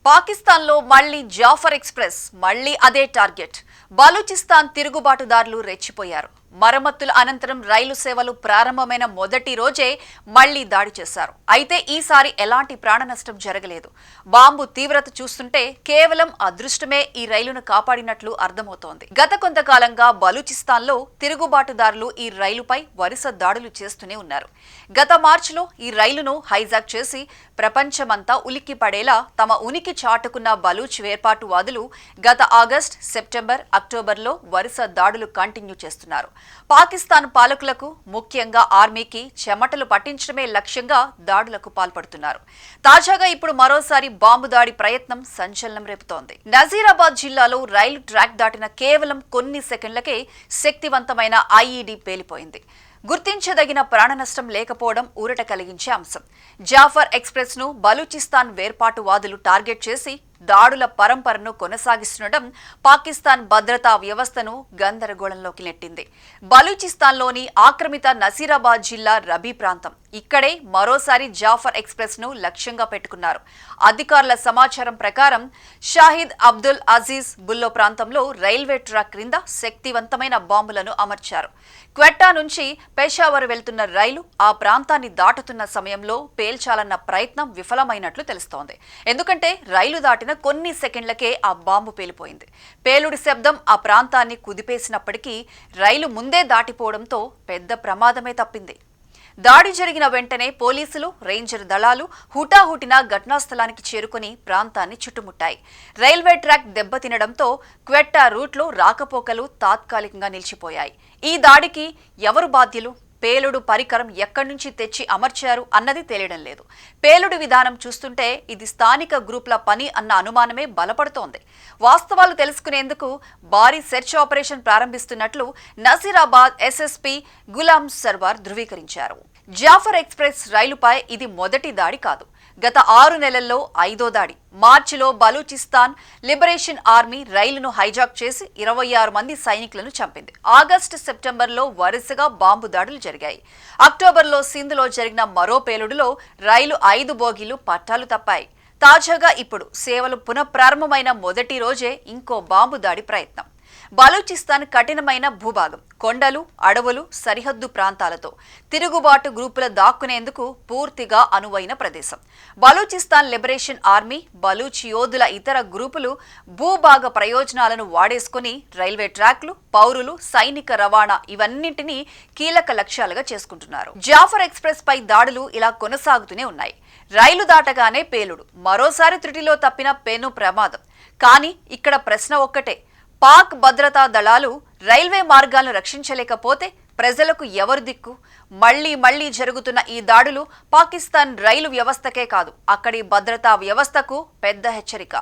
పాకిస్తాన్లో మళ్లీ జాఫర్ ఎక్స్ప్రెస్ మళ్లీ అదే టార్గెట్. బలూచిస్తాన్ తిరుగుబాటుదారులు రెచ్చిపోయారు. మరమ్మతుల అనంతరం రైలు సేవలు ప్రారంభమైన మొదటి రోజే మళ్లీ దాడి చేశారు. అయితే ఈసారి ఎలాంటి ప్రాణ నష్టం జరగలేదు. బాంబు తీవ్రత చూస్తుంటే కేవలం అదృష్టమే ఈ రైలును కాపాడినట్లు అర్థమవుతోంది. గత కొంతకాలంగా బలూచిస్తాన్లో తిరుగుబాటుదారులు ఈ రైలుపై వరుస దాడులు చేస్తూనే ఉన్నారు. గత మార్చిలో ఈ రైలును హైజాక్ చేసి ప్రపంచమంతా ఉలిక్కి పడేలా తమ ఉనికి చాటుకున్న బలూచ్ వేర్పాటువాదులు గత ఆగస్టు, సెప్టెంబర్, అక్టోబర్లో వరుస దాడులు కంటిన్యూ చేస్తున్నారు. పాకిస్తాన్ పాలకులకు, ముఖ్యంగా ఆర్మీకి చెమటలు పట్టించడమే లక్ష్యంగా దాడులకు పాల్పడుతున్నారు. తాజాగా ఇప్పుడు మరోసారి బాంబు దాడి ప్రయత్నం సంచలనం రేపుతోంది. నజీరాబాద్ జిల్లాలో రైలు ట్రాక్ దాటిన కేవలం కొన్ని సెకండ్లకే శక్తివంతమైన ఐఈడీ పేలిపోయింది. గుర్తించదగిన ప్రాణ నష్టం లేకపోవడం ఊరట కలిగించే అంశం. జాఫర్ ఎక్స్ప్రెస్ ను బలూచిస్తాన్ వేర్పాటువాదులు టార్గెట్ చేసి దాడుల పరంపరను కొనసాగిస్తుండటం పాకిస్తాన్ భద్రతా వ్యవస్థను గందరగోళంలోకి నెట్టింది. బలూచిస్తాన్లోని ఆక్రమిత నసీరాబాద్ జిల్లా రబీ ప్రాంతం. ఇక్కడే మరోసారి జాఫర్ ఎక్స్ప్రెస్ ను లక్ష్యంగా పెట్టుకున్నారు. అధికారుల సమాచారం ప్రకారం షాహిద్ అబ్దుల్ అజీజ్ బుల్లో ప్రాంతంలో రైల్వే ట్రాక్ క్రింద శక్తివంతమైన బాంబులను అమర్చారు. క్వెట్టా నుంచి పెషావర్ వెళ్తున్న రైలు ఆ ప్రాంతాన్ని దాటుతున్న సమయంలో పేల్చాలన్న ప్రయత్నం విఫలమైనట్లు తెలుస్తోంది. ఎందుకంటే రైలు దాటిన కొన్ని సెకండ్లకే ఆ బాంబు పేలిపోయింది. పేలుడి శబ్దం ఆ ప్రాంతాన్ని కుదిపేసినప్పటికీ రైలు ముందే దాటిపోవడంతో పెద్ద ప్రమాదమే తప్పింది. దాడి జరిగిన వెంటనే పోలీసులు, రేంజర్ దళాలు హుటాహుటిన ఘటనా స్థలానికి చేరుకుని ప్రాంతాన్ని చుట్టుముట్టాయి. రైల్వే ట్రాక్ దెబ్బతినడంతో క్వెట్టా రూట్లో రాకపోకలు తాత్కాలికంగా నిలిచిపోయాయి. ఈ దాడికి ఎవరు బాధ్యులు? పేలుడు పరికరం ఎక్కడి నుంచి తెచ్చి అమర్చారు అన్నది తెలియడం లేదు. పేలుడు విధానం చూస్తుంటే ఇది స్థానిక గ్రూపుల పని అన్న అనుమానమే బలపడుతోంది. వాస్తవాలు తెలుసుకునేందుకు భారీ సెర్చ్ ఆపరేషన్ ప్రారంభిస్తున్నట్లు నసీరాబాద్ ఎస్ఎస్పీ గులాం సర్వార్ ధృవీకరించారు. జాఫర్ ఎక్స్ప్రెస్ రైలుపై ఇది మొదటి దాడి కాదు. గత 6 నెలల్లో 5వ దాడి. మార్చిలో బలూచిస్తాన్ లిబరేషన్ ఆర్మీ రైలును హైజాక్ చేసి 26 మంది సైనికులను చంపింది. ఆగస్టు, సెప్టెంబర్లో వరుసగా బాంబు దాడులు జరిగాయి. అక్టోబర్లో సింధులో జరిగిన మరో పేలుడులో రైలు 5 బోగీలు పట్టాలు తప్పాయి. తాజాగా ఇప్పుడు సేవలు పునఃప్రారంభమైన మొదటి రోజే ఇంకో బాంబు దాడి ప్రయత్నం. బలూచిస్తాన్ కఠినమైన భూభాగం, కొండలు, అడవులు, సరిహద్దు ప్రాంతాలతో తిరుగుబాటు గ్రూపుల దాక్కునేందుకు పూర్తిగా అనువైన ప్రదేశం. బలూచిస్తాన్ లిబరేషన్ ఆర్మీ, బలూచ్ యోధుల ఇతర గ్రూపులు భూభాగ ప్రయోజనాలను వాడేసుకుని రైల్వే ట్రాక్లు, పౌరులు, సైనిక రవాణా ఇవన్నింటినీ కీలక లక్ష్యాలుగా చేసుకుంటున్నారు. జాఫర్ ఎక్స్ప్రెస్ పై దాడులు ఇలా కొనసాగుతూనే ఉన్నాయి. రైలు దాటగానే పేలుడు, మరోసారి త్రుటిలో తప్పిన పెను ప్రమాదం. కానీ ఇక్కడ ప్రశ్న ఒక్కటే, పాక్ భద్రతా దళాలు రైల్వే మార్గాలను రక్షించలేకపోతే ప్రజలకు ఎవరు దిక్కు? మళ్లీ జరుగుతున్న ఈ దాడులు పాకిస్తాన్ రైలు వ్యవస్థకే కాదు, అక్కడి భద్రతా వ్యవస్థకు పెద్ద హెచ్చరిక.